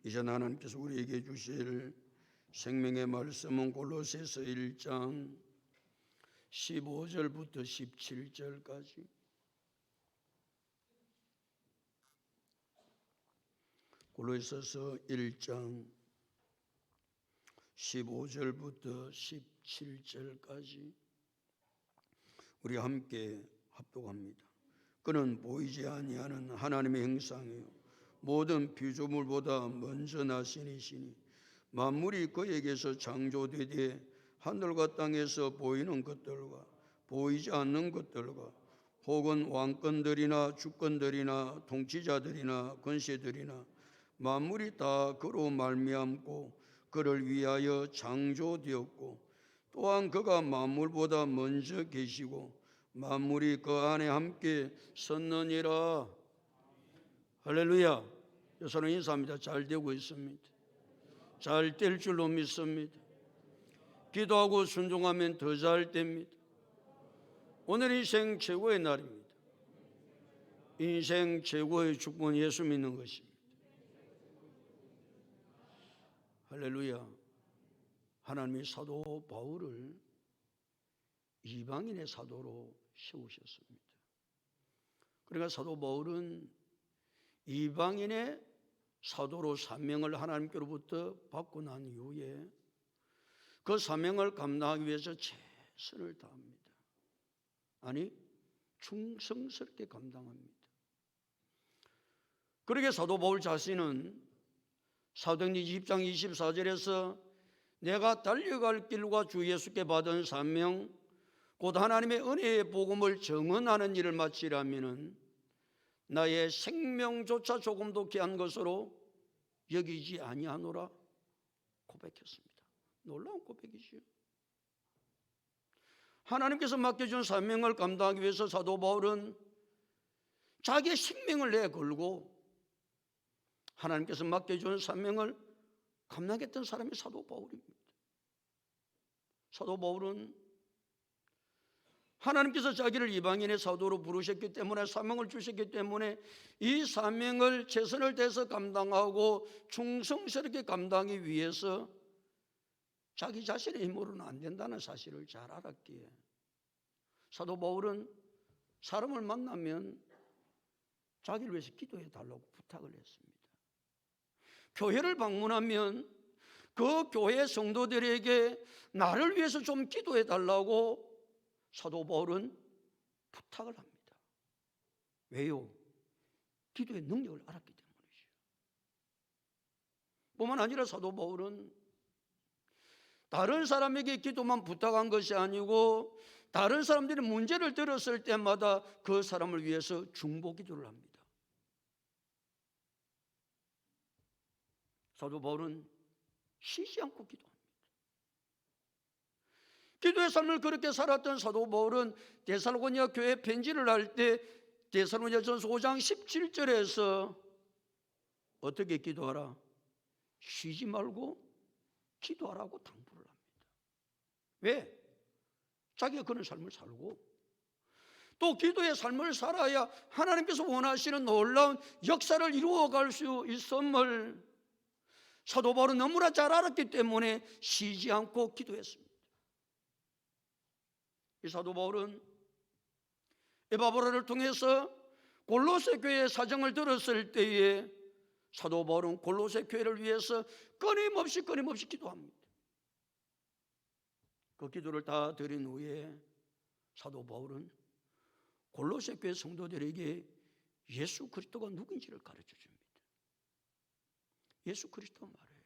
이전 하나님께서 우리에게 주실 생명의 말씀은 골로새서 1장 15절부터 17절까지. 골로새서 1장 15절부터 17절까지 우리 함께 합독합니다. 그는 보이지 아니하는 하나님의 형상이요 모든 피조물보다 먼저 나신 이시니 만물이 그에게서 창조되되 하늘과 땅에서 보이는 것들과 보이지 않는 것들과 혹은 왕권들이나 주권들이나 통치자들이나 권세들이나 만물이 다 그로 말미암고 그를 위하여 창조되었고 또한 그가 만물보다 먼저 계시고 만물이 그 안에 함께 섰느니라. 할렐루야. 여러분 인사합니다. 잘 되고 있습니다. 잘 될 줄로 믿습니다. 기도하고 순종하면 더 잘 됩니다. 오늘 인생 최고의 날입니다. 인생 최고의 축복은 예수 믿는 것입니다. 할렐루야. 하나님이 사도 바울을 이방인의 사도로 세우셨습니다. 그러니까 사도 바울은 이방인의 사도로 사명을 하나님께로부터 받고 난 이후에 그 사명을 감당하기 위해서 최선을 다합니다. 아니, 충성스럽게 감당합니다. 그러게 사도 바울 자신은 사도행전 20장 24절에서 내가 달려갈 길과 주 예수께 받은 사명 곧 하나님의 은혜의 복음을 증언하는 일을 마치려면은 나의 생명조차 조금도 귀한 것으로 여기지 아니하노라 고백했습니다. 놀라운 고백이지요. 하나님께서 맡겨준 사명을 감당하기 위해서 사도 바울은 자기의 생명을 내걸고 하나님께서 맡겨준 사명을 감당했던 사람이 사도 바울입니다. 사도 바울은 하나님께서 자기를 이방인의 사도로 부르셨기 때문에 사명을 주셨기 때문에 이 사명을 최선을 다해서 감당하고 충성스럽게 감당하기 위해서 자기 자신의 힘으로는 안 된다는 사실을 잘 알았기에 사도 바울은 사람을 만나면 자기를 위해서 기도해 달라고 부탁을 했습니다. 교회를 방문하면 그 교회 성도들에게 나를 위해서 좀 기도해 달라고 사도 바울은 부탁을 합니다. 왜요? 기도의 능력을 알았기 때문이죠. 뿐만 아니라 사도 바울은 다른 사람에게 기도만 부탁한 것이 아니고 다른 사람들이 문제를 들었을 때마다 그 사람을 위해서 중보 기도를 합니다. 사도 바울은 쉬지 않고 기도합니다. 기도의 삶을 그렇게 살았던 사도 바울은 데살로니가 교회에 편지를 할 때 데살로니가전서 5장 17절에서 어떻게 기도하라? 쉬지 말고 기도하라고 당부를 합니다. 왜? 자기가 그런 삶을 살고 또 기도의 삶을 살아야 하나님께서 원하시는 놀라운 역사를 이루어갈 수 있음을 사도 바울은 너무나 잘 알았기 때문에 쉬지 않고 기도했습니다. 이 사도 바울은 에바브라를 통해서 골로새 교회의 사정을 들었을 때에 사도 바울은 골로새 교회를 위해서 끊임없이 기도합니다. 그 기도를 다 드린 후에 사도 바울은 골로새 교회 성도들에게 예수 그리스도가 누구인지를 가르쳐 줍니다. 예수 그리스도 말이에요.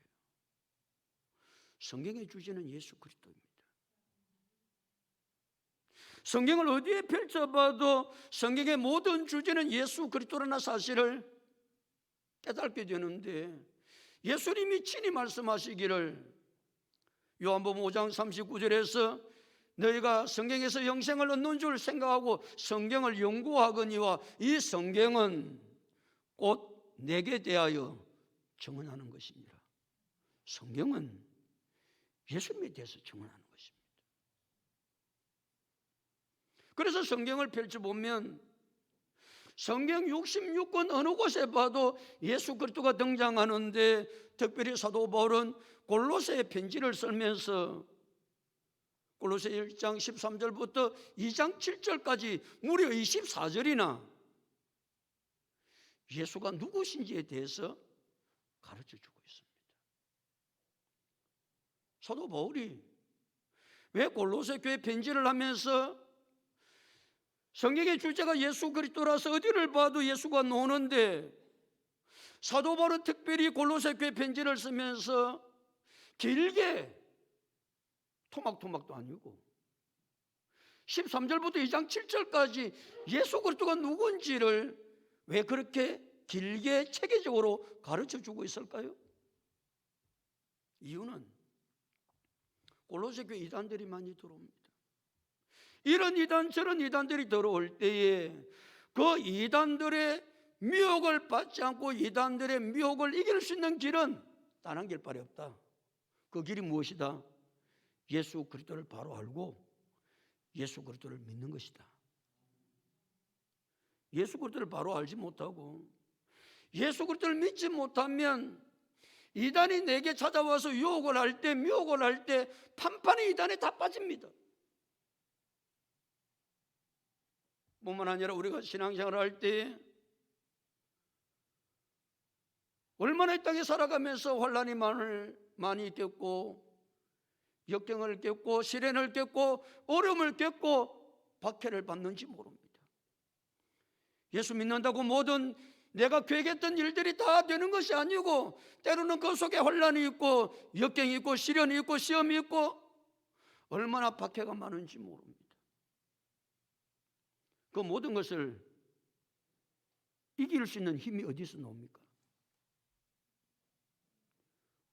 성경의 주제는 예수 그리스도입니다. 성경을 어디에 펼쳐봐도 성경의 모든 주제는 예수 그리스도라는 사실을 깨닫게 되는데 예수님이 친히 말씀하시기를 요한복음 5장 39절에서 너희가 성경에서 영생을 얻는 줄 생각하고 성경을 연구하거니와 이 성경은 곧 내게 대하여 증언하는 것입니다. 성경은 예수님에 대해서 증언하는 것입니다. 그래서 성경을 펼쳐보면 성경 66권 어느 곳에 봐도 예수 그리스도가 등장하는데 특별히 사도 바울은 골로새 편지를 쓰면서 골로새 1장 13절부터 2장 7절까지 무려 24절이나 예수가 누구신지에 대해서 가르쳐주고 있습니다. 사도 바울이 왜 골로새 교회 편지를 하면서 성경의 주제가 예수 그리스도라서 어디를 봐도 예수가 나오는데, 사도 바울은 특별히 골로새 교회 편지를 쓰면서 길게 토막토막도 아니고 13절부터 2장 7절까지 예수 그리스도가 누군지를 왜 그렇게 길게 체계적으로 가르쳐주고 있을까요? 이유는 골로새 교회 이단들이 많이 들어옵니다. 이런 이단 저런 이단들이 들어올 때에 그 이단들의 미혹을 받지 않고 이단들의 미혹을 이길 수 있는 길은 단 한 길밖에 없다. 그 길이 무엇이다? 예수 그리스도를 바로 알고 예수 그리스도를 믿는 것이다. 예수 그리스도를 바로 알지 못하고 예수 그리스도를 믿지 못하면 이단이 내게 찾아와서 유혹을 할 때, 미혹을 할 때 판판이 이단에 다 빠집니다. 뿐만 아니라 우리가 신앙생활을 할 때 얼마나 이 땅에 살아가면서 환난이 많이 겪고 역경을 겪고 시련을 겪고 어려움을 겪고 박해를 받는지 모릅니다. 예수 믿는다고 모든 내가 계획했던 일들이 다 되는 것이 아니고 때로는 그 속에 환난이 있고 역경이 있고 시련이 있고 시험이 있고 얼마나 박해가 많은지 모릅니다. 그 모든 것을 이길 수 있는 힘이 어디서 나옵니까?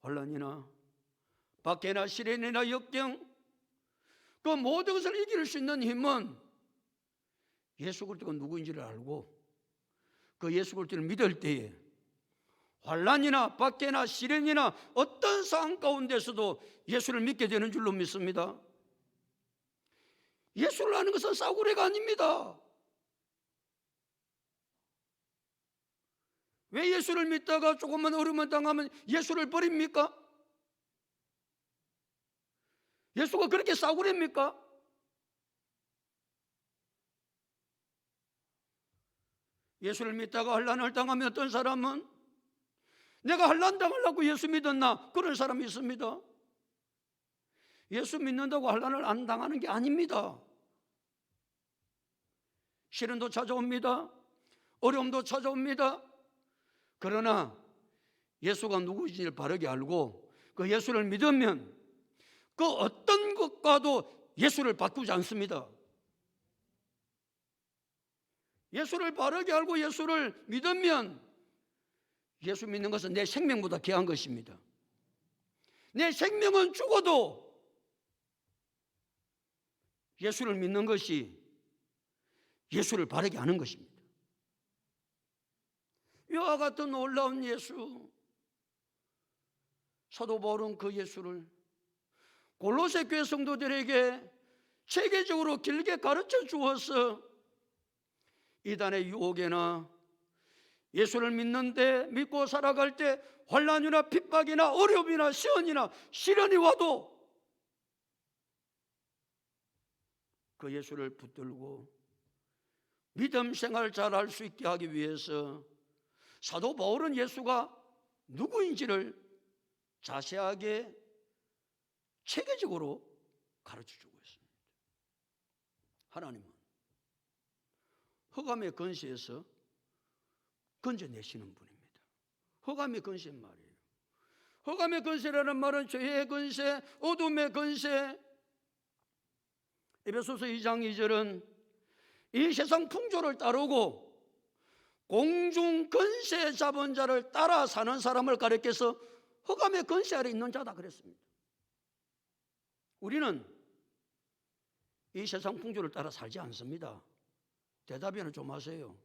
환난이나 박해나 시련이나 역경, 그 모든 것을 이길 수 있는 힘은 예수 그리스도가 누구인지를 알고 그 예수 그리스도를 믿을 때에 환난이나 박해나 시련이나 어떤 상황 가운데서도 예수를 믿게 되는 줄로 믿습니다. 예수를 아는 것은 싸구려가 아닙니다. 왜 예수를 믿다가 조금만 어려움을 당하면 예수를 버립니까? 예수가 그렇게 싸구려입니까? 예수를 믿다가 환난을 당하면 어떤 사람은 내가 환난 당하려고 예수 믿었나? 그런 사람이 있습니다. 예수 믿는다고 환난을 안 당하는 게 아닙니다. 시련도 찾아옵니다. 어려움도 찾아옵니다. 그러나 예수가 누구인지를 바르게 알고 그 예수를 믿으면 그 어떤 것과도 예수를 바꾸지 않습니다. 예수를 바르게 알고 예수를 믿으면 예수 믿는 것은 내 생명보다 귀한 것입니다. 내 생명은 죽어도 예수를 믿는 것이 예수를 바르게 아는 것입니다. 이와 같은 놀라운 예수, 사도 바울은 그 예수를 골로새 교회 성도들에게 체계적으로 길게 가르쳐 주어서 이단의 유혹에나 예수를 믿는데 믿고 살아갈 때 환난이나 핍박이나 어려움이나 시련이나 시련이 와도 그 예수를 붙들고 믿음 생활 잘 할 수 있게 하기 위해서 사도 바울은 예수가 누구인지를 자세하게 체계적으로 가르쳐주고 있습니다. 하나님은 흑암의 권세에서 건져내시는 분입니다. 흑암의 권세 말이에요. 흑암의 권세라는 말은 죄의 권세, 어둠의 권세. 에베소서 2장 2절은 이 세상 풍조를 따르고 공중 권세 잡은 자를 따라 사는 사람을 가리켜서 흑암의 권세 아래 있는 자다 그랬습니다. 우리는 이 세상 풍조를 따라 살지 않습니다. 대답이나 좀 하세요.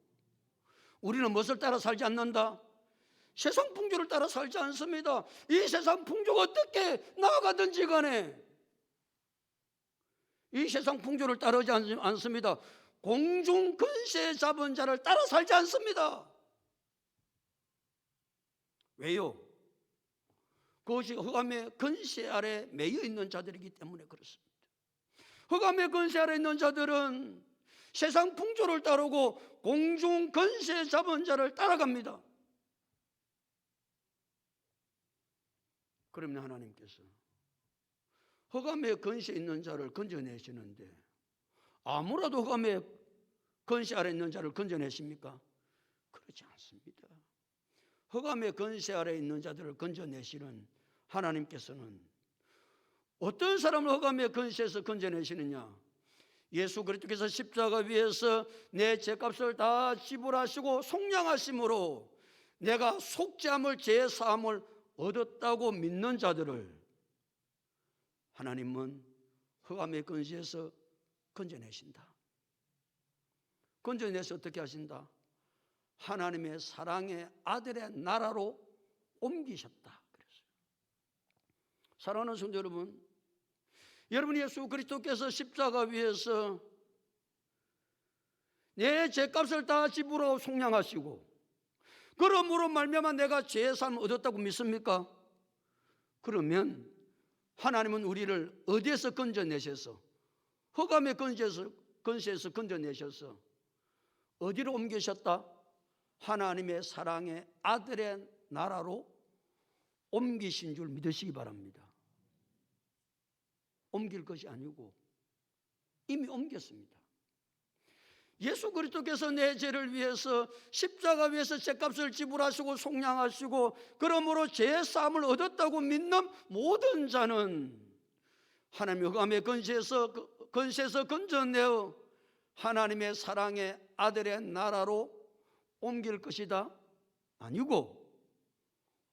우리는 무엇을 따라 살지 않는다? 세상 풍조를 따라 살지 않습니다. 이 세상 풍조가 어떻게 나아가든지 간에 이 세상 풍조를 따르지 않습니다. 공중 권세 잡은 자를 따라 살지 않습니다. 왜요? 그것이 흑암의 권세 아래 매여 있는 자들이기 때문에 그렇습니다. 흑암의 권세 아래 있는 자들은 세상 풍조를 따르고 공중 권세 잡은 자를 따라갑니다. 그러면 하나님께서 흑암의 권세 있는 자를 건져내시는데 아무라도 흑암의 권세 아래 있는 자를 건져내십니까? 그렇지 않습니다. 흑암의 권세 아래 있는 자들을 건져내시는 하나님께서는 어떤 사람을 흑암의 권세에서 건져내시느냐? 예수 그리스도께서 십자가 위에서 내 죄값을 다 지불하시고 속량하심으로 내가 속죄함을 죄사함을 얻었다고 믿는 자들을 하나님은 흑암의 권세에서 건져내신다. 건져내서 어떻게 하신다? 하나님의 사랑의 아들의 나라로 옮기셨다. 그랬어요. 사랑하는 성도 여러분, 여러분 예수 그리스도께서 십자가 위에서 내 죄값을 다 지불하고 속량하시고 그러므로 말미암아 내가 죄의 삶을 얻었다고 믿습니까? 그러면 하나님은 우리를 어디에서 건져내셔서 흑암의 권세에서 건져내셔서 어디로 옮기셨다? 하나님의 사랑의 아들의 나라로 옮기신 줄 믿으시기 바랍니다. 옮길 것이 아니고 이미 옮겼습니다. 예수 그리스도께서 내 죄를 위해서 십자가 위에서 죄값을 지불하시고 속량하시고 그러므로 죄 사함을 얻었다고 믿는 모든 자는 하나님의 흑암의 권세에서 건져내어 하나님의 사랑의 아들의 나라로 옮길 것이다? 아니고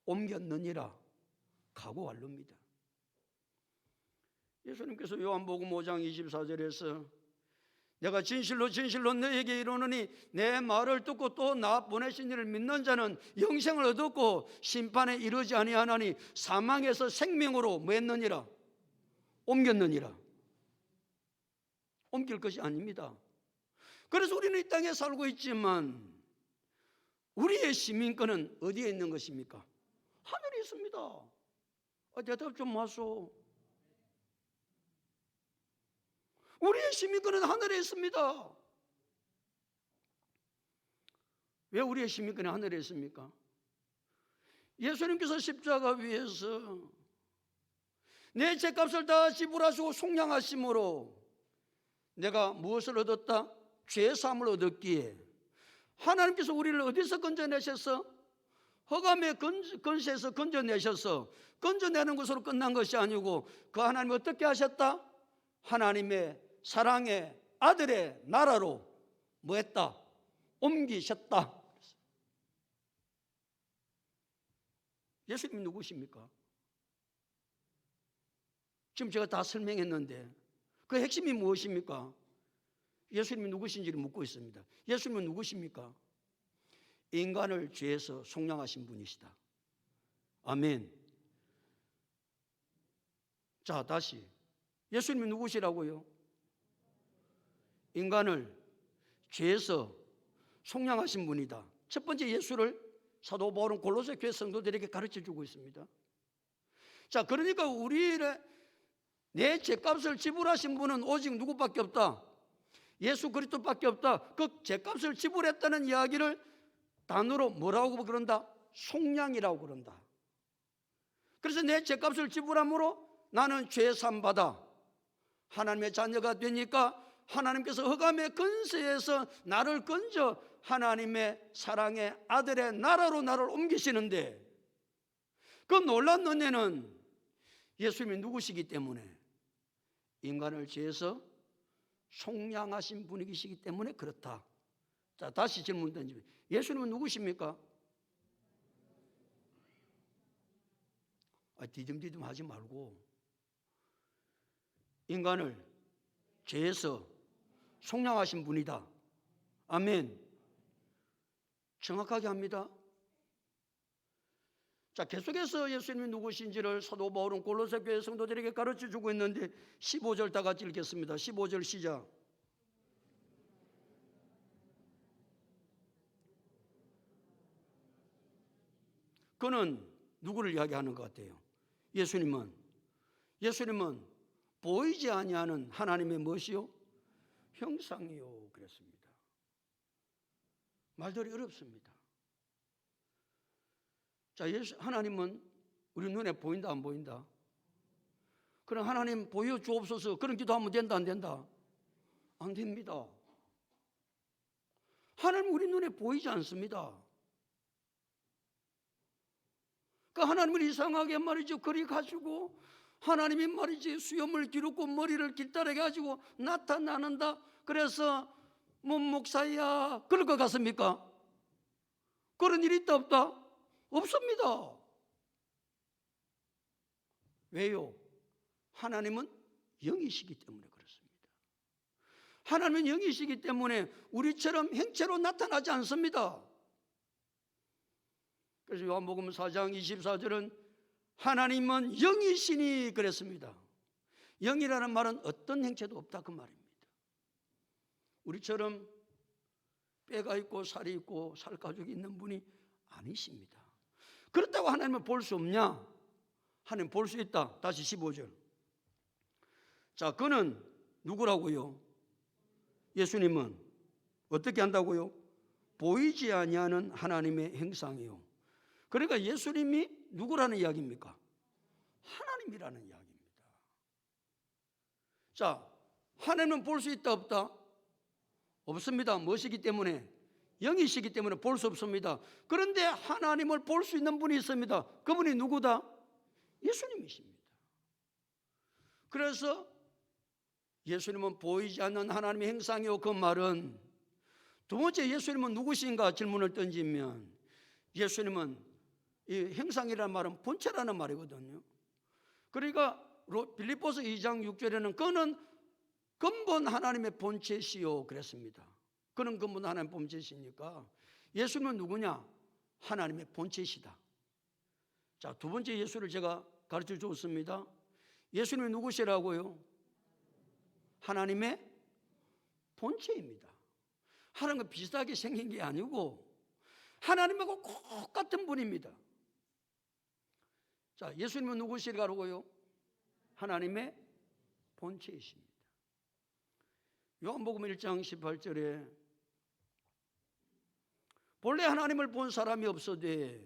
옮겼느니라 각오할릅니다. 예수님께서 요한복음 5장 24절에서 내가 진실로 진실로 너에게 이르노니 내 말을 듣고 또 나 보내신 이를 믿는 자는 영생을 얻었고 심판에 이르지 아니하나니 사망에서 생명으로 뭐 했느니라? 옮겼느니라. 옮길 것이 아닙니다. 그래서 우리는 이 땅에 살고 있지만 우리의 시민권은 어디에 있는 것입니까? 하늘에 있습니다. 대답 좀 하소. 우리의 시민권은 하늘에 있습니다. 왜 우리의 시민권이 하늘에 있습니까? 예수님께서 십자가 위에서 내 죄값을 다 지불하시고 속량하심으로 내가 무엇을 얻었다? 죄사함을 얻었기에 하나님께서 우리를 어디서 건져내셔서? 흑암의 권세에서 건져내셔서 건져내는 것으로 끝난 것이 아니고 그 하나님이 어떻게 하셨다? 하나님의 사랑의 아들의 나라로 뭐 했다? 옮기셨다. 예수님이 누구십니까? 지금 제가 다 설명했는데 그 핵심이 무엇입니까? 예수님이 누구신지를 묻고 있습니다. 예수님은 누구십니까? 인간을 죄에서 속량하신 분이시다. 아멘. 자, 다시 예수님이 누구시라고요? 인간을 죄에서 속량하신 분이다. 첫 번째 예수를 사도 바울은 골로새 교회 성도들에게 가르쳐주고 있습니다. 자, 그러니까 우리의 내 죄값을 지불하신 분은 오직 누구밖에 없다? 예수 그리스도밖에 없다. 그 죄값을 지불했다는 이야기를 단어로 뭐라고 그런다? 속량이라고 그런다. 그래서 내 죄값을 지불함으로 나는 죄 사함 받아 하나님의 자녀가 되니까 하나님께서 흑암의 권세에서 나를 건져 하나님의 사랑의 아들의 나라로 나를 옮기시는데 그 놀란 은혜는 예수님이 누구시기 때문에 인간을 죄에서 속량하신 분이시기 때문에 그렇다. 자, 다시 질문 던지면 예수님은 누구십니까? 디듬디듬 하지 말고 인간을 죄에서 속량하신 분이다. 아멘. 정확하게 합니다. 자, 계속해서 예수님이 누구신지를 사도 바울은 골로새 교회 성도들에게 가르쳐주고 있는데 15절 다 같이 읽겠습니다. 15절 시작. 그는 누구를 이야기하는 것 같아요? 예수님은 보이지 아니하는 하나님의 무엇이요? 형상이요 그랬습니다. 말들이 어렵습니다. 자, 하나님은 우리 눈에 보인다 안 보인다? 그럼 하나님 보여주옵소서 그런 기도하면 된다 안 된다? 안 됩니다. 하나님 우리 눈에 보이지 않습니다. 그러니까 하나님을 이상하게 말이죠 그리 가지고 하나님이 말이지 수염을 기르고 머리를 길다랗게 가지고 나타나는다. 그래서 목사야 그럴 것 같습니까? 그런 일이 있다 없다? 없습니다. 왜요? 하나님은 영이시기 때문에 그렇습니다. 하나님은 영이시기 때문에 우리처럼 행체로 나타나지 않습니다. 그래서 요한복음 4장 24절은 하나님은 영이시니 그랬습니다. 영이라는 말은 어떤 행체도 없다 그 말입니다. 우리처럼 뼈가 있고 살이 있고 살가죽이 있는 분이 아니십니다. 그렇다고 하나님을 볼 수 없냐? 하나님 볼 수 있다. 다시 15절. 자, 그는 누구라고요? 예수님은 어떻게 한다고요? 보이지 아니하는 하나님의 형상이요. 그러니까 예수님이 누구라는 이야기입니까? 하나님이라는 이야기입니다. 자, 하나님은 볼 수 있다 없다? 없습니다. 무엇이기 때문에? 영이시기 때문에 볼 수 없습니다. 그런데 하나님을 볼 수 있는 분이 있습니다. 그분이 누구다? 예수님이십니다. 그래서 예수님은 보이지 않는 하나님의 형상이요. 그 말은 두 번째 예수님은 누구신가 질문을 던지면 예수님은 이 형상이라는 말은 본체라는 말이거든요. 그러니까 빌립보서 2장 6절에는 그는 근본 하나님의 본체시요 그랬습니다. 그는 근본 하나님의 본체시니까 예수님은 누구냐? 하나님의 본체시다. 자, 두 번째 예수를 제가 가르쳐 줬습니다. 예수님이 누구시라고요? 하나님의 본체입니다. 하나님과 비슷하게 생긴 게 아니고 하나님하고 똑같은 분입니다. 자, 예수님은 누구시라고요? 하나님의 본체이십니다. 요한복음 1장 18절에 본래 하나님을 본 사람이 없어되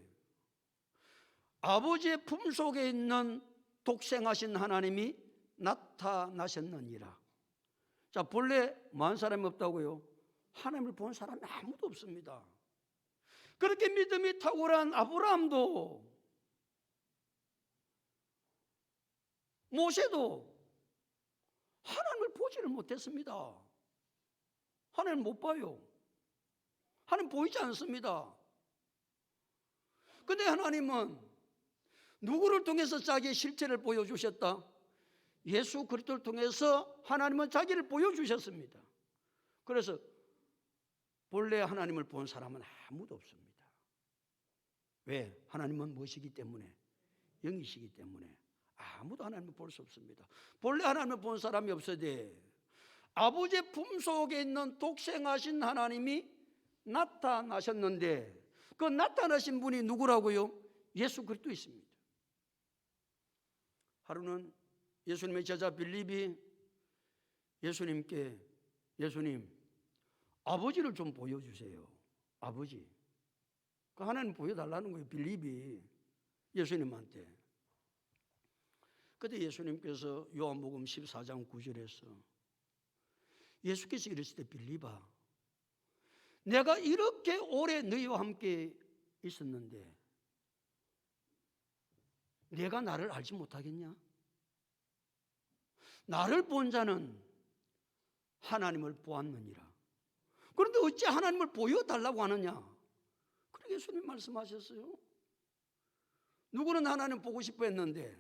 아버지의 품속에 있는 독생하신 하나님이 나타나셨느니라. 자, 본래 뭐한 사람이 없다고요? 하나님을 본 사람이 아무도 없습니다. 그렇게 믿음이 탁월한 아브라함도 모세도 하나님을 보지를 못했습니다. 하나님 못 봐요. 하나님 보이지 않습니다. 그런데 하나님은 누구를 통해서 자기의 실체를 보여주셨다? 예수 그리스도를 통해서 하나님은 자기를 보여주셨습니다. 그래서 본래 하나님을 본 사람은 아무도 없습니다. 왜? 하나님은 무엇이기 때문에? 영이시기 때문에 아무도 하나님을 볼 수 없습니다. 본래 하나님을 본 사람이 없어도 아버지의 품속에 있는 독생하신 하나님이 나타나셨는데 그 나타나신 분이 누구라고요? 예수 그리스도이십니다. 하루는 예수님의 제자 빌립이 예수님께 예수님 아버지를 좀 보여주세요. 아버지. 그 하나님 보여달라는 거예요. 빌립이 예수님한테. 그때 예수님께서 요한복음 14장 9절에서 예수께서 이르시되 빌립아 내가 이렇게 오래 너희와 함께 있었는데 내가 나를 알지 못하겠냐? 나를 본 자는 하나님을 보았느니라. 그런데 어찌 하나님을 보여달라고 하느냐? 그렇게 예수님 말씀하셨어요. 누구는 하나님 보고 싶어 했는데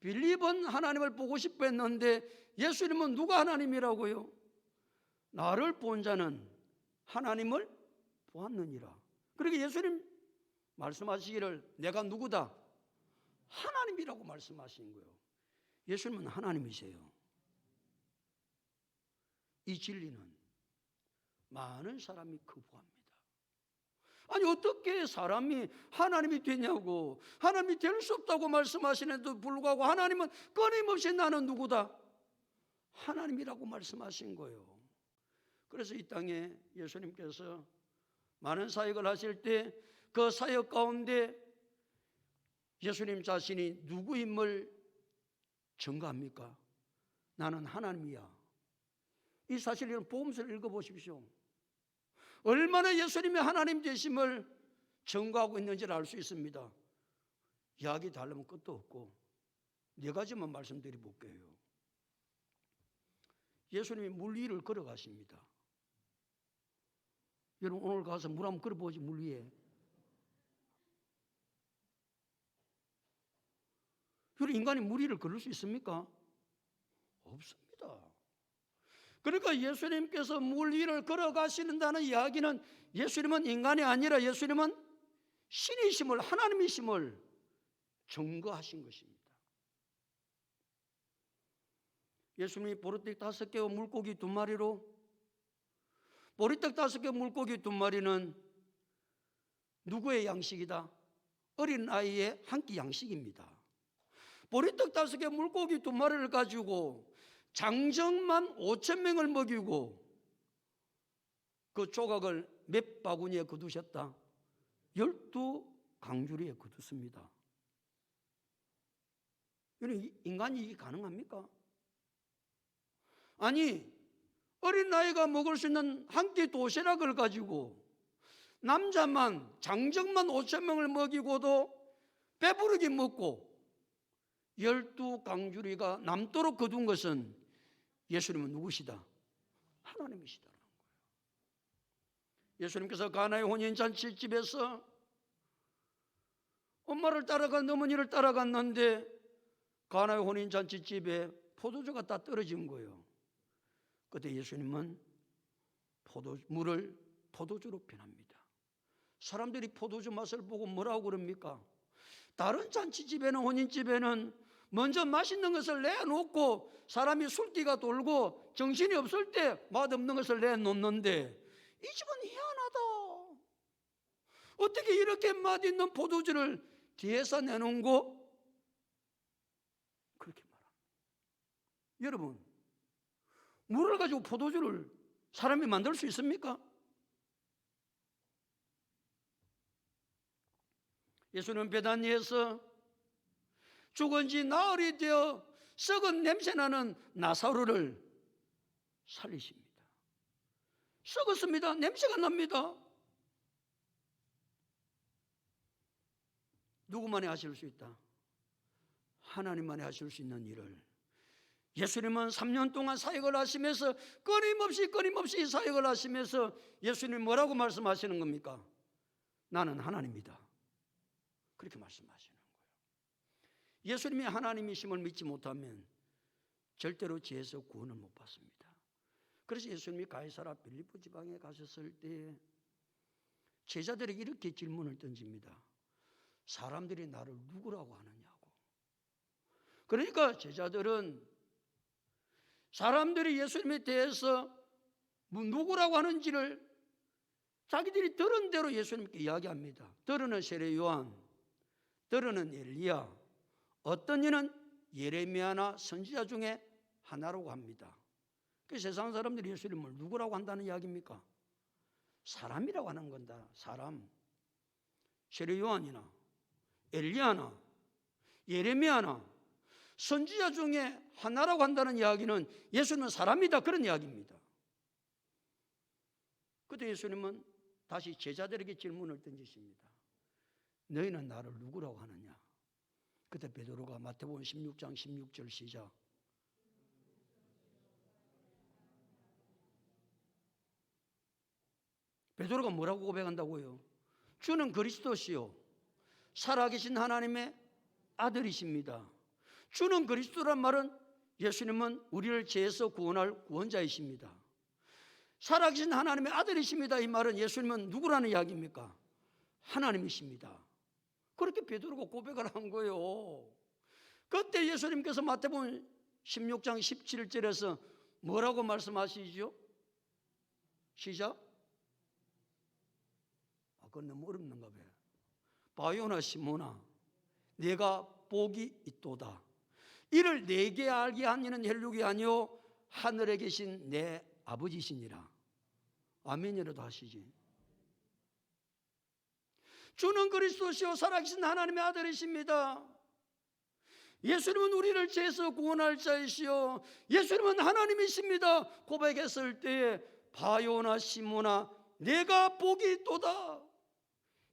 빌립은 하나님을 보고 싶어 했는데 예수님은 누가 하나님이라고요? 나를 본 자는 하나님을 보았느니라. 그러니까 예수님 말씀하시기를 내가 누구다? 하나님이라고 말씀하신 거예요. 예수님은 하나님이세요. 이 진리는 많은 사람이 거부합니다. 아니 어떻게 사람이 하나님이 되냐고. 하나님이 될 수 없다고 말씀하시는데도 불구하고 하나님은 끊임없이 나는 누구다? 하나님이라고 말씀하신 거예요. 그래서 이 땅에 예수님께서 많은 사역을 하실 때 그 사역 가운데 예수님 자신이 누구임을 증거합니까? 나는 하나님이야. 이 사실을 복음서를 읽어보십시오. 얼마나 예수님이 하나님 되심을 증거하고 있는지를 알 수 있습니다. 이야기 달라면 끝도 없고 네 가지만 말씀드려 볼게요. 예수님이 물 위를 걸어가십니다. 여러분 오늘 가서 물 한번 걸어보지. 물 위에. 여러분 인간이 물 위를 걸을 수 있습니까? 없습니다. 그러니까 예수님께서 물 위를 걸어가신다는 이야기는 예수님은 인간이 아니라 예수님은 신이심을, 하나님이심을 증거하신 것입니다. 예수님이 보리떡 5개와 물고기 2마리로, 보리떡 5개 물고기 2마리는 누구의 양식이다? 어린 아이의 한 끼 양식입니다. 보리떡 5개 물고기 2마리를 가지고 장정만 5,000명을 먹이고 그 조각을 몇 바구니에 거두셨다? 12강주리에 거두습니다. 인간이 이게 가능합니까? 아니 어린아이가 먹을 수 있는 한 끼 도시락을 가지고 남자만 장정만 5,000명을 먹이고도 배부르게 먹고 12강주리가 남도록 거둔 것은 예수님은 누구시다? 하나님이시다라는 거예요. 예수님께서 가나의 혼인잔치집에서 엄마를 따라간 어머니를 따라갔는데 가나의 혼인잔치집에 포도주가 다 떨어진 거예요. 그때 예수님은 물을 포도주로 변합니다. 사람들이 포도주 맛을 보고 뭐라고 그럽니까? 다른 잔치집에는, 혼인집에는 먼저 맛있는 것을 내놓고 사람이 술기가 돌고 정신이 없을 때 맛없는 것을 내놓는데 이 집은 희한하다. 어떻게 이렇게 맛있는 포도주를 뒤에서 내놓은 거? 그렇게 말합니다. 여러분, 물을 가지고 포도주를 사람이 만들 수 있습니까? 예수님은 베다니에서 죽은 지 나흘이 되어 썩은 냄새나는 나사로를 살리십니다. 썩었습니다. 냄새가 납니다. 누구만이 하실 수 있다? 하나님만이 하실 수 있는 일을 예수님은 3년 동안 사역을 하시면서 끊임없이 사역을 하시면서 예수님 뭐라고 말씀하시는 겁니까? 나는 하나님이다. 그렇게 말씀하시는 거예요. 예수님이 하나님이심을 믿지 못하면 절대로 죄에서 구원을 못 받습니다. 그래서 예수님이 가이사라 빌립보 지방에 가셨을 때 제자들에게 이렇게 질문을 던집니다. 사람들이 나를 누구라고 하느냐고. 그러니까 제자들은 사람들이 예수님에 대해서 누구라고 하는지를 자기들이 들은 대로 예수님께 이야기합니다. 들으는 세례 요한, 들으는 엘리야, 어떤 이는 예레미야나 선지자 중에 하나라고 합니다. 그 세상 사람들이 예수님을 누구라고 한다는 이야기입니까? 사람이라고 하는 건다. 사람. 세례 요한이나 엘리야나 예레미야나 선지자 중에 하나라고 한다는 이야기는 예수님은 사람이다, 그런 이야기입니다. 그때 예수님은 다시 제자들에게 질문을 던지십니다. 너희는 나를 누구라고 하느냐? 그때 베드로가 마태복음 16장 16절 시작. 베드로가 뭐라고 고백한다고요? 주는 그리스도시요 살아계신 하나님의 아들이십니다. 주는 그리스도란 말은 예수님은 우리를 죄에서 구원할 구원자이십니다. 살아계신 하나님의 아들이십니다. 이 말은 예수님은 누구라는 이야기입니까? 하나님이십니다. 그렇게 베드로가 고백을 한 거예요. 그때 예수님께서 마태복음 16장 17절에서 뭐라고 말씀하시죠? 시작. 그건 너무 어렵는가 봐요. 바요나 시모나 내가 복이 있도다. 이를 내게 알게 하니는 혈육이 아니요 하늘에 계신 내 아버지시니라. 아멘이라도 하시지. 주는 그리스도시요 살아계신 하나님의 아들이십니다. 예수님은 우리를 죄에서 구원할 자이시요 예수님은 하나님이십니다. 고백했을 때에 바요나 시모나 내가 복이 있도다.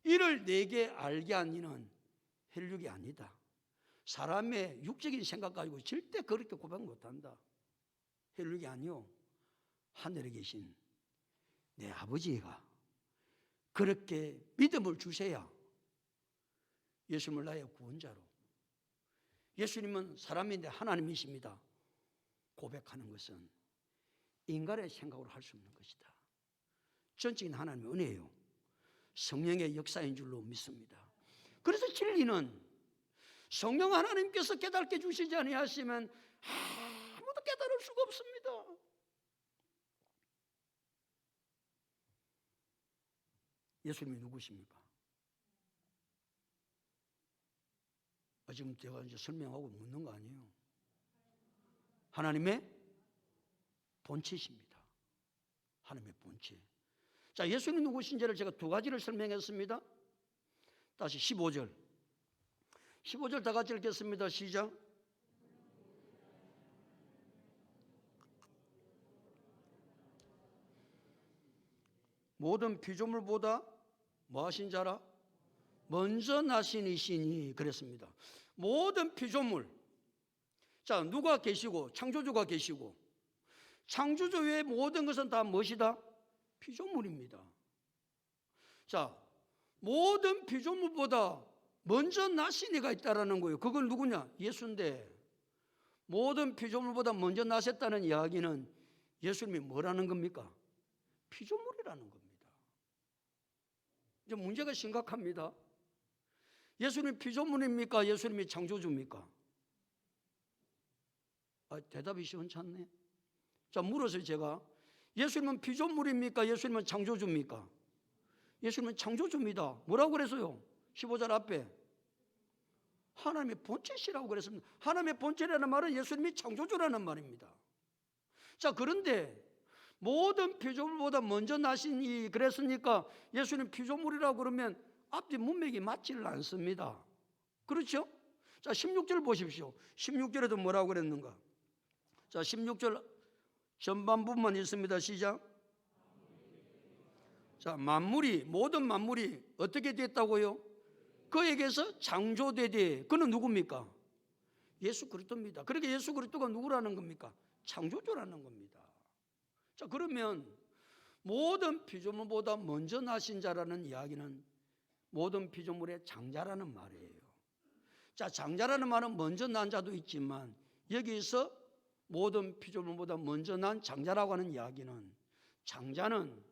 이를 내게 알게 하니는 혈육이 아니다. 사람의 육적인 생각 가지고 절대 그렇게 고백 못한다. 혈육이 아니요 하늘에 계신 내 아버지가 그렇게 믿음을 주셔야 예수님을 나의 구원자로, 예수님은 사람인데 하나님이십니다 고백하는 것은 인간의 생각으로 할 수 없는 것이다. 전적인 하나님의 은혜예요. 성령의 역사인 줄로 믿습니다. 그래서 진리는 성령 하나님께서 깨닫게 주시지 아니하시면 아무도 깨달을 수가 없습니다. 예수님이 누구십니까? 지금 제가 이제 설명하고 묻는 거 아니에요. 하나님의 본체십니다. 하나님의 본체. 자, 예수님이 누구신지를 제가 두 가지를 설명했습니다. 다시 15절 다 같이 읽겠습니다. 시작. 모든 피조물보다 뭐 하신 자라? 먼저 나신 이시니 그랬습니다. 모든 피조물. 자, 누가 계시고 창조주가 계시고 창조주 외의 모든 것은 다 무엇이다? 피조물입니다. 자, 모든 피조물보다 먼저 나신 이가 있다라는 거예요. 그건 누구냐? 예수인데 모든 피조물보다 먼저 나셨다는 이야기는 예수님이 뭐라는 겁니까? 피조물이라는 겁니다. 이제 문제가 심각합니다. 예수님이 피조물입니까? 예수님이 창조주입니까? 대답이 시원찮네. 자, 물어서 제가 예수님은 피조물입니까? 예수님은 창조주입니까? 예수님은 창조주입니다. 뭐라고 그랬어요? 15절 앞에 하나님의 본체시라고 그랬습니다. 하나님의 본체라는 말은 예수님이 창조주라는 말입니다. 자, 그런데 모든 피조물보다 먼저 나신 이 그랬으니까 예수님 피조물이라고 그러면 앞뒤 문맥이 맞지를 않습니다. 그렇죠? 자, 16절 보십시오. 16절에도 뭐라고 그랬는가? 자, 16절 전반 부분만 있습니다. 시작. 자, 모든 만물이 어떻게 됐다고요? 그에게서 창조되되, 그는 누굽니까? 예수 그리스도입니다. 그러니까 예수 그리스도가 누구라는 겁니까? 창조주라는 겁니다. 자, 그러면 모든 피조물보다 먼저 나신 자라는 이야기는 모든 피조물의 장자라는 말이에요. 자, 장자라는 말은 먼저 난 자도 있지만 여기서 모든 피조물보다 먼저 난 장자라고 하는 이야기는 장자는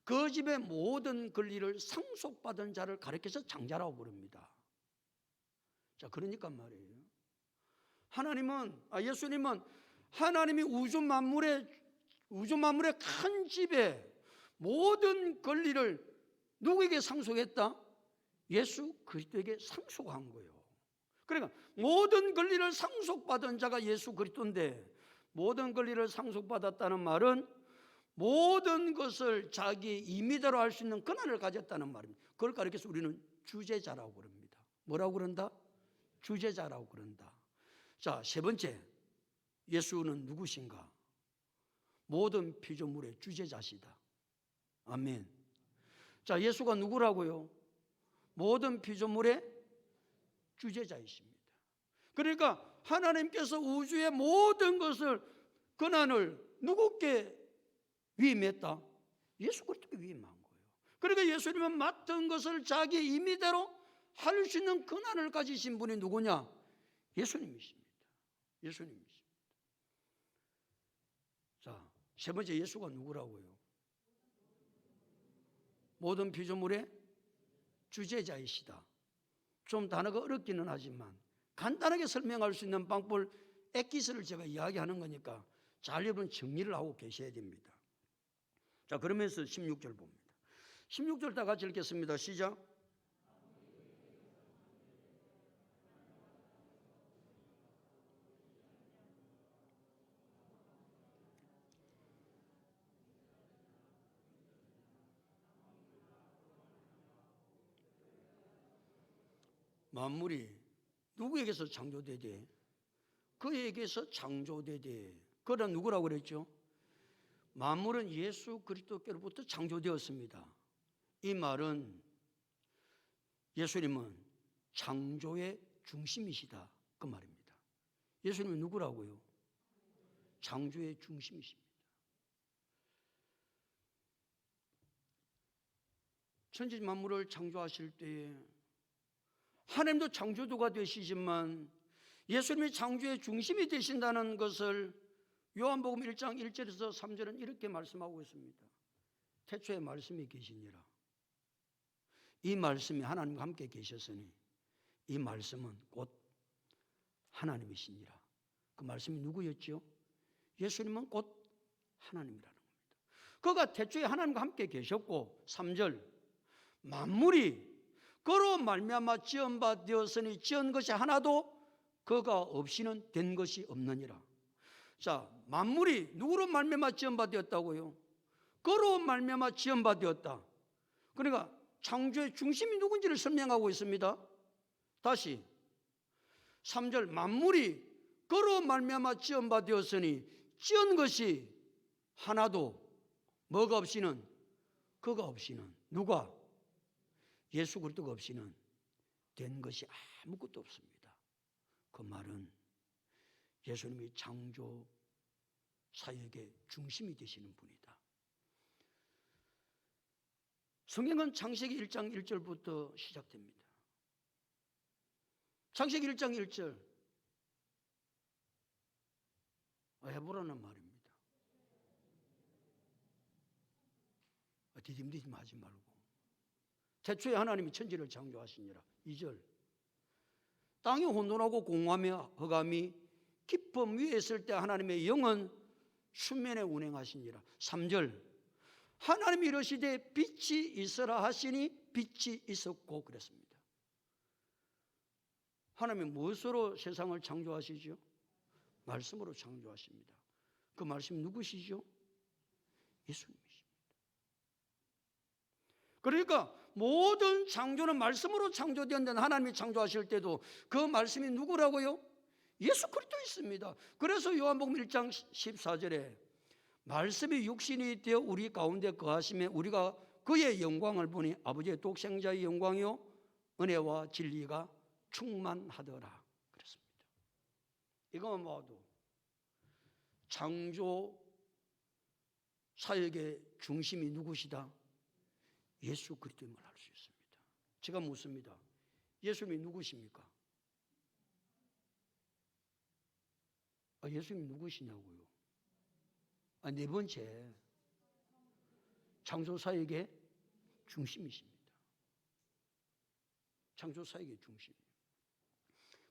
그 집의 모든 권리를 상속받은 자를 가리켜서 장자라고 부릅니다. 자, 그러니까 말이에요. 예수님은 하나님이 우주 만물의 큰 집에 모든 권리를 누구에게 상속했다? 예수 그리스도에게 상속한 거예요. 그러니까 모든 권리를 상속받은 자가 예수 그리스도인데, 모든 권리를 상속받았다는 말은 모든 것을 자기 임의대로 할 수 있는 권한을 가졌다는 말입니다. 그걸 가리켜서 우리는 주제자라고 그럽니다. 뭐라고 그런다? 주제자라고 그런다. 자, 세 번째, 예수는 누구신가? 모든 피조물의 주제자시다. 아멘. 자, 예수가 누구라고요? 모든 피조물의 주제자이십니다. 그러니까 하나님께서 우주의 모든 것을 권한을 누구께 위임했다? 예수 그리스도께 위임한 거예요. 그러니까 예수님은 맡은 것을 자기 임의대로 할 수 있는 권한을 가지신 분이 누구냐? 예수님이십니다. 예수님이십니다. 자, 세 번째, 예수가 누구라고요? 모든 피조물의 주제자이시다. 좀 단어가 어렵기는 하지만 간단하게 설명할 수 있는 방법을 엑기스를 제가 이야기하는 거니까 잘 여러분 정리를 하고 계셔야 됩니다. 자, 그러면서 16절 봅니다. 16절 다 같이 읽겠습니다. 시작. 만물이 누구에게서 창조되되? 그에게서 창조되되. 그는 누구라고 그랬죠? 만물은 예수 그리스도께로부터 창조되었습니다. 이 말은 예수님은 창조의 중심이시다, 그 말입니다. 예수님은 누구라고요? 창조의 중심이십니다. 천지 만물을 창조하실 때에 하나님도 창조주가 되시지만 예수님이 창조의 중심이 되신다는 것을 요한복음 1장 1절에서 3절은 이렇게 말씀하고 있습니다. 태초에 말씀이 계시니라. 이 말씀이 하나님과 함께 계셨으니 이 말씀은 곧 하나님이시니라. 그 말씀이 누구였죠? 예수님은 곧 하나님이라는 겁니다. 그가 태초에 하나님과 함께 계셨고, 3절 만물이 그로 말미암아 지은 바 되었으니 지은 것이 하나도 그가 없이는 된 것이 없느니라. 자, 만물이 누구로 말미암아 지은 바 되었다고요? 그로 말미암아 지은 바 되었다. 그러니까 창조의 중심이 누군지를 설명하고 있습니다. 다시 3절 만물이 그로 말미암아 지은 바 되었으니 지은 것이 하나도 뭐가 없이는, 그가 없이는, 누가? 예수 그리스도가 없이는 된 것이 아무것도 없습니다. 그 말은 예수님이 창조 사역의 중심이 되시는 분이다. 성경은 창세기 1장 1절부터 시작됩니다. 창세기 1장 1절 해보라는 말입니다. 디딤디딤 하지 말고 태초에 하나님이 천지를 창조하시니라. 2절 땅이 혼돈하고 공허하며 흑암이 깊음 위에 있을 때 하나님의 영은 수면에 운행하시니라. 3절 하나님이 이르시되 빛이 있으라 하시니 빛이 있었고 그랬습니다. 하나님이 무엇으로 세상을 창조하시죠? 말씀으로 창조하십니다. 그 말씀이 누구시죠? 예수님이십니다. 그러니까 모든 창조는 말씀으로 창조되었는데 하나님이 창조하실 때도 그 말씀이 누구라고요? 예수 그리스도였습니다. 그래서 요한복음 1장 14절에 말씀이 육신이 되어 우리 가운데 거하시며 우리가 그의 영광을 보니 아버지의 독생자의 영광이요 은혜와 진리가 충만하더라 그랬습니다. 이것만 봐도 창조 사역의 중심이 누구시다? 예수 그리스도임을 알 수 있습니다. 제가 묻습니다. 예수님이 누구십니까? 예수님이 누구시냐고요? 네 번째, 창조 사역의 중심이십니다. 창조 사역의 중심.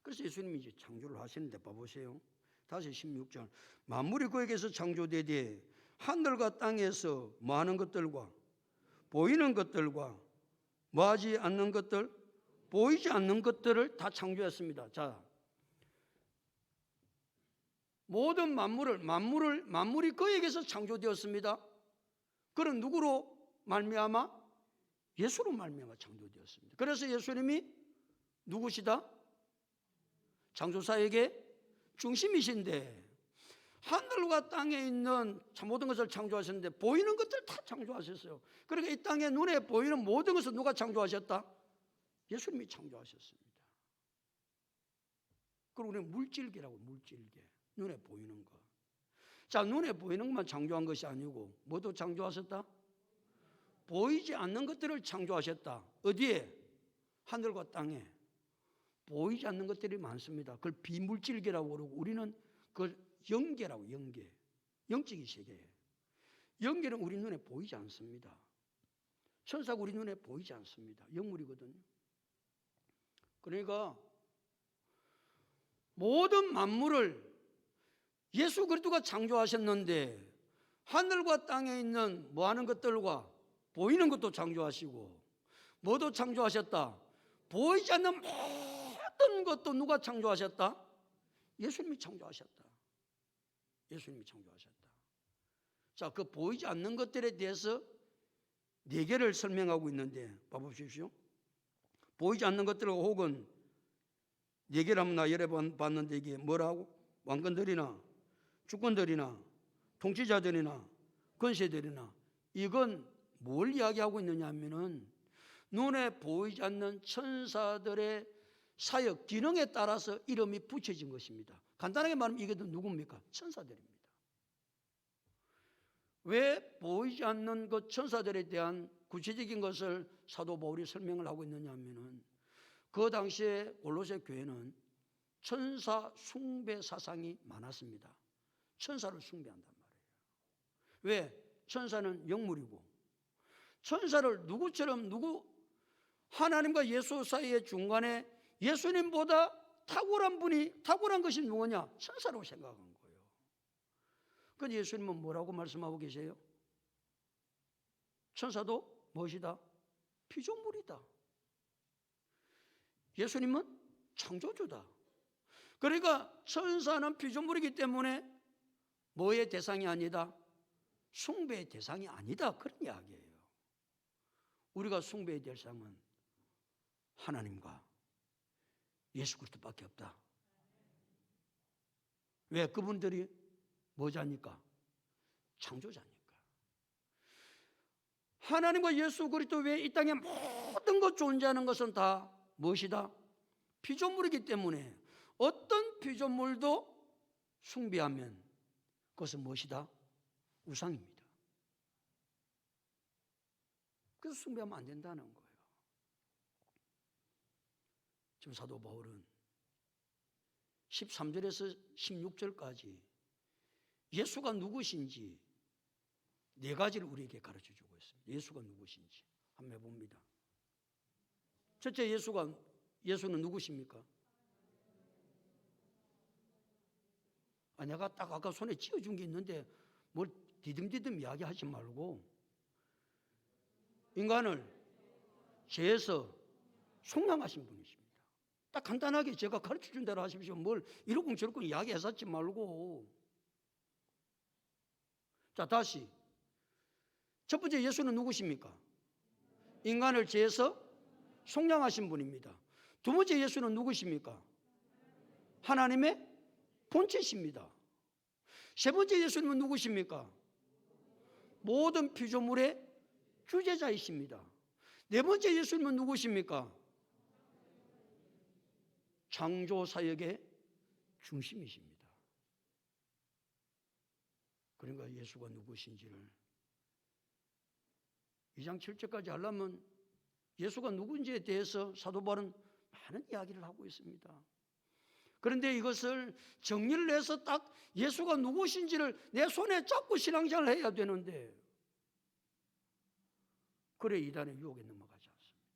그래서 예수님이 이제 창조를 하시는데 봐보세요. 다시 16절 만물이 그에게서 창조되되 하늘과 땅에서 뭐하는 것들과 보이는 것들과 뭐하지 않는 것들, 보이지 않는 것들을 다 창조했습니다. 자, 모든 만물이 그에게서 창조되었습니다. 그는 누구로 말미암아? 예수로 말미암아 창조되었습니다. 그래서 예수님이 누구시다? 창조사역의 중심이신데 하늘과 땅에 있는 모든 것을 창조하셨는데 보이는 것들 다 창조하셨어요. 그러니까 이 땅에 눈에 보이는 모든 것을 누가 창조하셨다? 예수님이 창조하셨습니다. 그리고 우리는 물질계라고, 물질계. 눈에 보이는 것. 자, 눈에 보이는 것만 창조한 것이 아니고 뭐도 창조하셨다? 보이지 않는 것들을 창조하셨다. 어디에? 하늘과 땅에. 보이지 않는 것들이 많습니다. 그걸 비물질계라고 그러고 우리는 그걸 영계라고, 영계. 영적인 세계예요. 영계는 우리 눈에 보이지 않습니다. 천사가 우리 눈에 보이지 않습니다. 영물이거든요. 그러니까 모든 만물을 예수 그리스도가 창조하셨는데 하늘과 땅에 있는 뭐하는 것들과 보이는 것도 창조하시고 뭐도 창조하셨다? 보이지 않는 모든 것도 누가 창조하셨다? 예수님이 창조하셨다. 예수님이 창조하셨다. 자, 그 보이지 않는 것들에 대해서 4개를 설명하고 있는데 봐보십시오. 보이지 않는 것들 혹은 4개를 한번 나 열어봤는데 이게 뭐라고? 왕권들이나 주권들이나 통치자들이나 권세들이나 이건 뭘 이야기하고 있느냐 하면은 눈에 보이지 않는 천사들의 사역 기능에 따라서 이름이 붙여진 것입니다. 간단하게 말하면 이게 누굽니까? 천사들입니다. 왜 보이지 않는 그 천사들에 대한 구체적인 것을 사도 바울이 설명을 하고 있느냐 하면은 그 당시에 골로새 교회는 천사 숭배 사상이 많았습니다. 천사를 숭배한단 말이에요. 왜? 천사는 영물이고 천사를 하나님과 예수 사이의 중간에 예수님보다 탁월한 것이 누구냐? 천사라고 생각한 거예요. 그런데 예수님은 뭐라고 말씀하고 계세요? 천사도 무엇이다? 피조물이다. 예수님은 창조주다. 그러니까 천사는 피조물이기 때문에 뭐의 대상이 아니다? 숭배의 대상이 아니다. 그런 이야기예요. 우리가 숭배의 대상은 하나님과 예수 그리스도밖에 없다. 왜? 그분들이 뭐자니까? 창조자니까. 하나님과 예수 그리스도 외에 이 땅에 모든 것 존재하는 것은 다 무엇이다? 피조물이기 때문에 어떤 피조물도 숭배하면 그것은 무엇이다? 우상입니다. 그래서 숭배하면 안 된다는 거예요. 지금 사도 바울은 13절에서 16절까지 예수가 누구신지 4가지를 우리에게 가르쳐주고 있습니다. 예수가 누구신지 한번 해봅니다. 첫째, 예수는 누구십니까? 내가 딱 아까 손에 쥐어준 게 있는데 뭘 디듬디듬 이야기하지 말고 인간을 죄에서 속량하신 분이십니다. 딱 간단하게 제가 가르쳐준 대로 하십시오. 뭘 이러쿵저러쿵 이야기해서지 말고. 자, 다시 첫 번째, 예수는 누구십니까? 인간을 죄에서 속량하신 분입니다. 두 번째, 예수는 누구십니까? 하나님의 본체십니다. 세 번째, 예수님은 누구십니까? 모든 피조물의 주제자이십니다. 네 번째, 예수님은 누구십니까? 창조 사역의 중심이십니다. 그러니까 예수가 누구신지를 2장 7절까지 하려면 예수가 누군지에 대해서 사도 바울은 많은 이야기를 하고 있습니다. 그런데 이것을 정리를 해서 딱 예수가 누구신지를 내 손에 잡고 신앙생활을 해야 되는데 그래 이단의 유혹에 넘어가지 않습니다.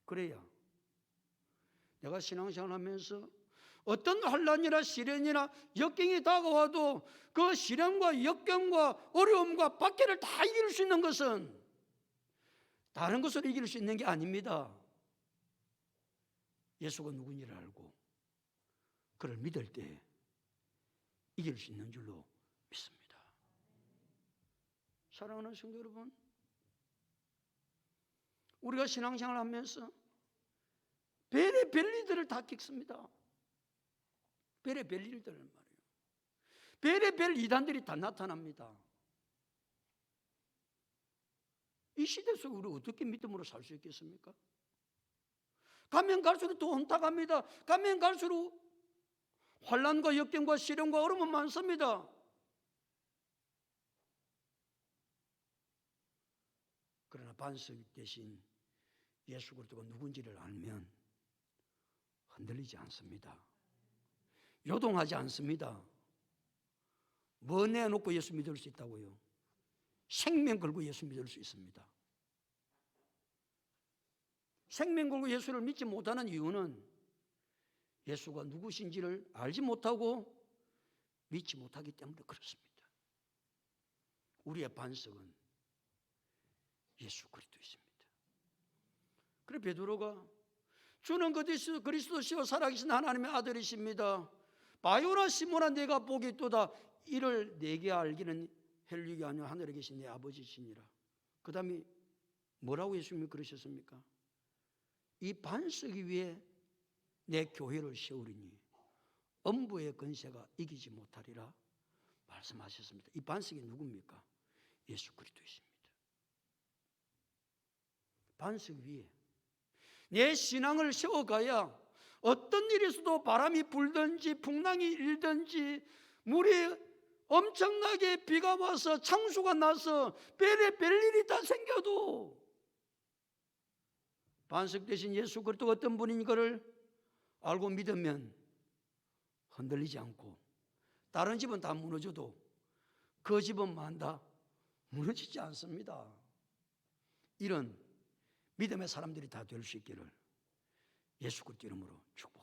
그래야 내가 신앙생활을 하면서 어떤 환난이나 시련이나 역경이 다가와도 그 시련과 역경과 어려움과 박해를 다 이길 수 있는 것은 다른 것으로 이길 수 있는 게 아닙니다. 예수가 누군지를 알고 그를 믿을 때 이길 수 있는 줄로 믿습니다. 사랑하는 성도 여러분, 우리가 신앙생활을 하면서 별의 일들을 다 겪습니다. 별의 일들을 말이에요. 별의 이단들이 다 나타납니다. 이 시대 속에 우리 어떻게 믿음으로 살 수 있겠습니까? 가면 갈수록 더 혼탁합니다. 가면 갈수록 환난과 역경과 시련과 어려움은 많습니다. 그러나 반석 대신 예수 그리스도가 누군지를 알면 흔들리지 않습니다. 요동하지 않습니다. 뭐 내놓고 예수 믿을 수 있다고요? 생명 걸고 예수 믿을 수 있습니다. 생명 걸고 예수를 믿지 못하는 이유는 예수가 누구신지를 알지 못하고 믿지 못하기 때문에 그렇습니다. 우리의 반석은 예수 그리스도이십니다. 그래 베드로가 주는 그리스도시요 살아계신 하나님의 아들이십니다. 바요나 시몬아 내가 복이 있도다. 이를 내게 알기는 혈육이 아니요 하늘에 계신 내 아버지시니라. 그 다음에 뭐라고 예수님이 그러셨습니까? 이 반석 위에 내 교회를 세우리니 음부의 권세가 이기지 못하리라 말씀하셨습니다. 이 반석이 누굽니까? 예수 그리스도이십니다. 반석 위에 내 신앙을 세워가야 어떤 일이 있어도 바람이 불든지 풍랑이 일든지 물이 엄청나게 비가 와서 창수가 나서 별일이 다 생겨도 반석 대신 예수 그리스도가 어떤 분인 것을 알고 믿으면 흔들리지 않고 다른 집은 다 무너져도 그 집은만 다 무너지지 않습니다. 이런 믿음의 사람들이 다 될 수 있기를 예수 그리스도 이름으로 축복합니다.